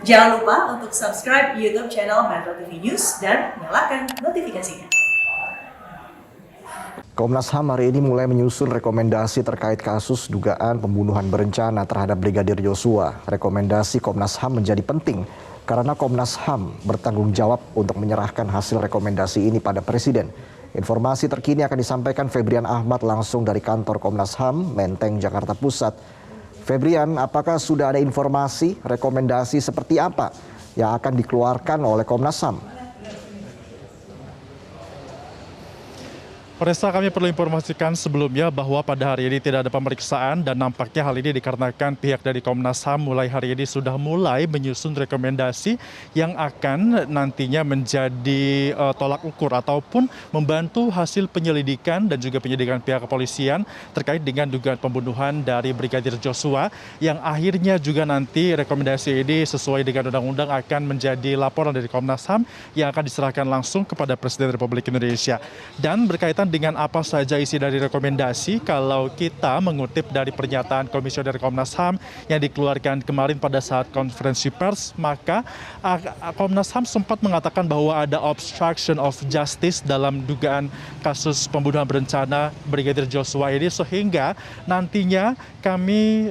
Jangan lupa untuk subscribe YouTube channel Metro TV News dan nyalakan notifikasinya. Komnas HAM hari ini mulai menyusun rekomendasi terkait kasus dugaan pembunuhan berencana terhadap Brigadir Yosua. Rekomendasi Komnas HAM menjadi penting karena Komnas HAM bertanggung jawab untuk menyerahkan hasil rekomendasi ini pada Presiden. Informasi terkini akan disampaikan Febrian Ahmad langsung dari kantor Komnas HAM, Menteng, Jakarta Pusat. Febrian, apakah sudah ada informasi rekomendasi seperti apa yang akan dikeluarkan oleh Komnas HAM? Resa, kami perlu informasikan sebelumnya bahwa pada hari ini tidak ada pemeriksaan dan nampaknya hal ini dikarenakan pihak dari Komnas HAM mulai hari ini sudah mulai menyusun rekomendasi yang akan nantinya menjadi tolak ukur ataupun membantu hasil penyelidikan dan juga penyelidikan pihak kepolisian terkait dengan dugaan pembunuhan dari Brigadir Joshua yang akhirnya juga nanti rekomendasi ini sesuai dengan undang-undang akan menjadi laporan dari Komnas HAM yang akan diserahkan langsung kepada Presiden Republik Indonesia. Dan berkaitan dengan apa saja isi dari rekomendasi, kalau kita mengutip dari pernyataan Komisioner Komnas HAM yang dikeluarkan kemarin pada saat konferensi pers, maka Komnas HAM sempat mengatakan bahwa ada obstruction of justice dalam dugaan kasus pembunuhan berencana Brigadir Joshua ini, sehingga nantinya kami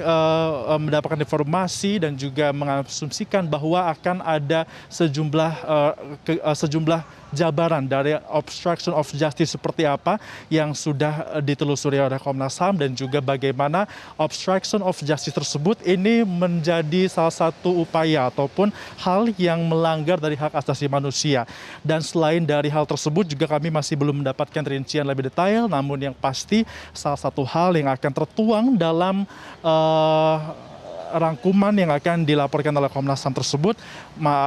mendapatkan informasi dan juga mengasumsikan bahwa akan ada sejumlah jabaran dari obstruction of justice seperti apa yang sudah ditelusuri oleh Komnas HAM dan juga bagaimana obstruction of justice tersebut ini menjadi salah satu upaya ataupun hal yang melanggar dari hak asasi manusia. Dan selain dari hal tersebut juga kami masih belum mendapatkan rincian lebih detail, namun yang pasti salah satu hal yang akan tertuang dalam rangkuman yang akan dilaporkan oleh Komnas HAM tersebut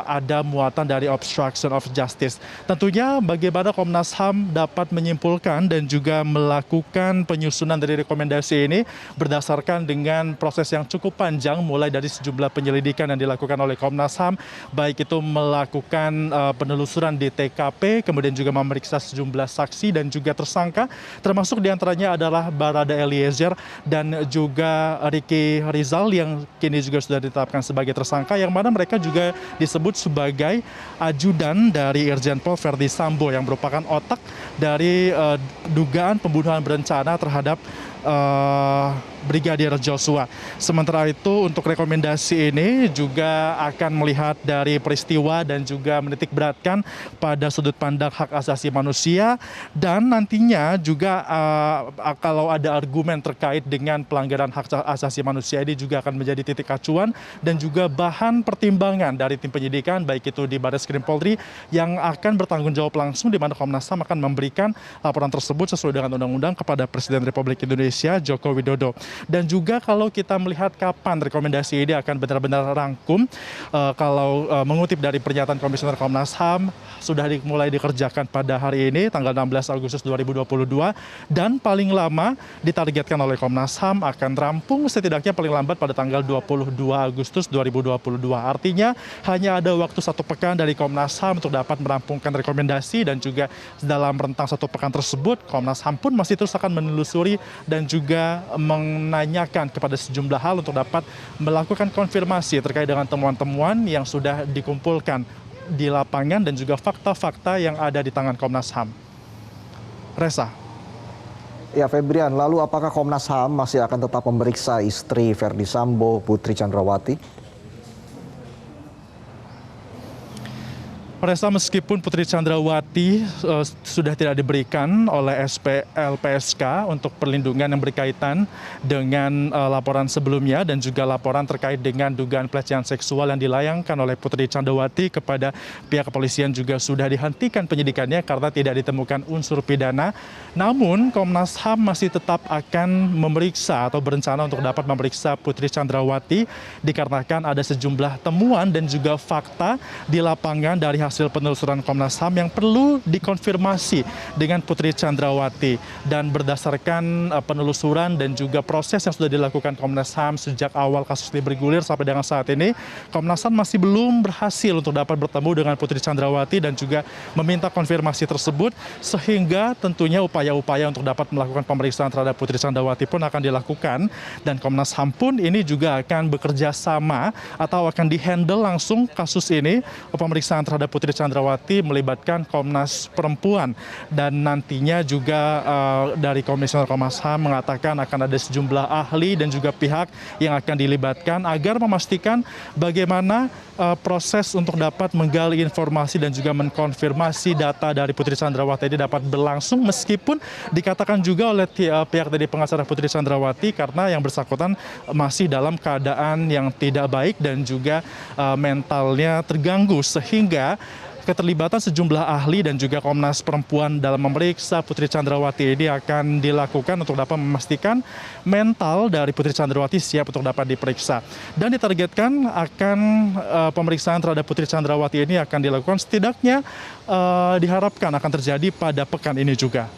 ada muatan dari obstruction of justice. Tentunya bagaimana Komnas HAM dapat menyimpulkan dan juga melakukan penyusunan dari rekomendasi ini berdasarkan dengan proses yang cukup panjang mulai dari sejumlah penyelidikan yang dilakukan oleh Komnas HAM, baik itu melakukan penelusuran di TKP, kemudian juga memeriksa sejumlah saksi dan juga tersangka, termasuk diantaranya adalah Barada Eliezer dan juga Ricky Rizal yang kini juga sudah ditetapkan sebagai tersangka, yang mana mereka juga disebut sebagai ajudan dari Irjen Pol Verdi Sambo yang merupakan otak dari dugaan pembunuhan berencana terhadap Brigadir Joshua. Sementara itu untuk rekomendasi ini juga akan melihat dari peristiwa dan juga menitik beratkan pada sudut pandang hak asasi manusia, dan nantinya juga kalau ada argumen terkait dengan pelanggaran hak asasi manusia ini juga akan menjadi titik acuan dan juga bahan pertimbangan dari tim penyidikan baik itu di Barreskrim Polri yang akan bertanggung jawab langsung, di mana Komnas HAM akan memberikan laporan tersebut sesuai dengan undang-undang kepada Presiden Republik Indonesia Joko Widodo. Dan juga kalau kita melihat kapan rekomendasi ini akan benar-benar rangkum, kalau mengutip dari pernyataan Komisioner Komnas HAM sudah mulai dikerjakan pada hari ini tanggal 16 Agustus 2022 dan paling lama ditargetkan oleh Komnas HAM akan rampung setidaknya paling lambat pada tanggal 22 Agustus 2022. Artinya hanya ada waktu 1 pekan dari Komnas HAM untuk dapat merampungkan rekomendasi, dan juga dalam rentang 1 pekan tersebut Komnas HAM pun masih terus akan menelusuri dan juga menanyakan kepada sejumlah hal untuk dapat melakukan konfirmasi terkait dengan temuan-temuan yang sudah dikumpulkan di lapangan dan juga fakta-fakta yang ada di tangan Komnas HAM. Resa. Ya, Febrian, lalu apakah Komnas HAM masih akan tetap memeriksa istri Verdi Sambo, Putri Chandrawati? Resa, meskipun Putri Chandrawati sudah tidak diberikan oleh LPSK untuk perlindungan yang berkaitan dengan laporan sebelumnya dan juga laporan terkait dengan dugaan pelecehan seksual yang dilayangkan oleh Putri Chandrawati kepada pihak kepolisian juga sudah dihentikan penyidikannya karena tidak ditemukan unsur pidana. Namun Komnas HAM masih tetap akan memeriksa atau berencana untuk dapat memeriksa Putri Chandrawati dikarenakan ada sejumlah temuan dan juga fakta di lapangan dari hasil hasil penelusuran Komnas HAM yang perlu dikonfirmasi dengan Putri Chandrawati. Dan berdasarkan penelusuran dan juga proses yang sudah dilakukan Komnas HAM sejak awal kasus ini bergulir sampai dengan saat ini, Komnas HAM masih belum berhasil untuk dapat bertemu dengan Putri Chandrawati dan juga meminta konfirmasi tersebut, sehingga tentunya upaya-upaya untuk dapat melakukan pemeriksaan terhadap Putri Chandrawati pun akan dilakukan, dan Komnas HAM pun ini juga akan bekerja sama atau akan dihandle langsung kasus ini, pemeriksaan terhadap Putri Chandrawati melibatkan Komnas Perempuan. Dan nantinya juga dari Komisioner Komnas HAM mengatakan akan ada sejumlah ahli dan juga pihak yang akan dilibatkan agar memastikan bagaimana proses untuk dapat menggali informasi dan juga mengkonfirmasi data dari Putri Chandrawati ini dapat berlangsung, meskipun dikatakan juga oleh pihak dari pengacara Putri Chandrawati karena yang bersangkutan masih dalam keadaan yang tidak baik dan juga mentalnya terganggu, sehingga keterlibatan sejumlah ahli dan juga Komnas Perempuan dalam memeriksa Putri Chandrawati ini akan dilakukan untuk dapat memastikan mental dari Putri Chandrawati siap untuk dapat diperiksa. Dan ditargetkan akan pemeriksaan terhadap Putri Chandrawati ini akan dilakukan setidaknya diharapkan akan terjadi pada pekan ini juga.